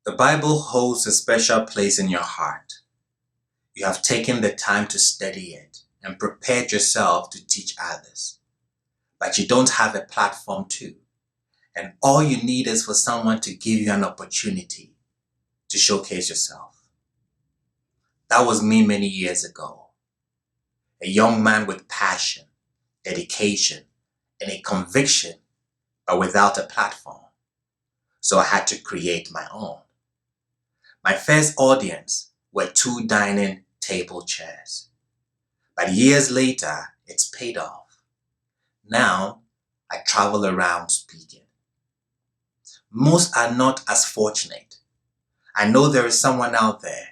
The Bible holds a special place in your heart. You have taken the time to study it and prepared yourself to teach others. But you don't have a platform to. And all you need is for someone to give you an opportunity to showcase yourself. That was me many years ago. A young man with passion, dedication, and a conviction, but without a platform. So I had to create my own. My first audience were 2 dining table chairs. But years later, it's paid off. Now, I travel around speaking. Most are not as fortunate. I know there is someone out there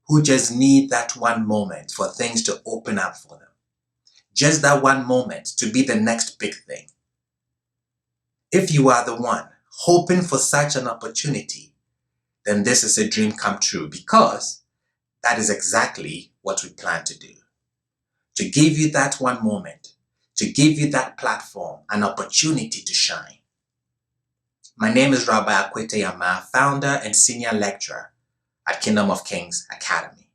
who just need that one moment for things to open up for them. Just that one moment to be the next big thing. If you are the one hoping for such an opportunity, then this is a dream come true, because that is exactly what we plan to do. To give you that one moment, to give you that platform, an opportunity to shine. My name is Rabbi Akwetey Amaah, founder and senior lecturer at Kingdom of Kings Academy.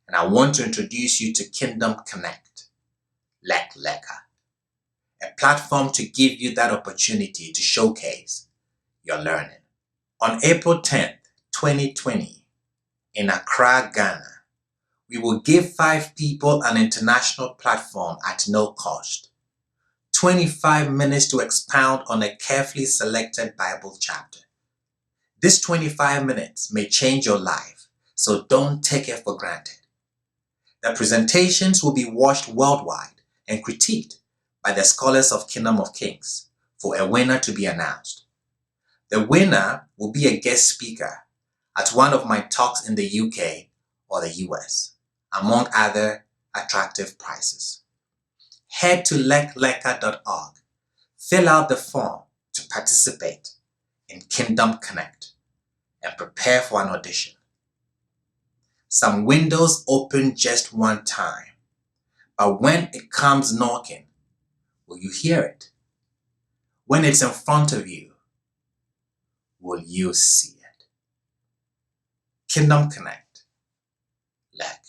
And I want to introduce you to Kingdom Konnect, Leka, a platform to give you that opportunity to showcase your learning. On April 10th, 2020, in Accra, Ghana, we will give 5 people an international platform at no cost. 25 minutes to expound on a carefully selected Bible chapter. This 25 minutes may change your life, so don't take it for granted. The presentations will be watched worldwide and critiqued by the scholars of Kingdom of Kings for a winner to be announced. The winner will be a guest speaker at one of my talks in the UK or the US, among other attractive prizes. Head to leka.org, fill out the form to participate in Kingdom Konnect, and prepare for an audition. Some windows open just one time, but when it comes knocking, will you hear it? When it's in front of you, will you see it? Kingdom Konnect. Leka.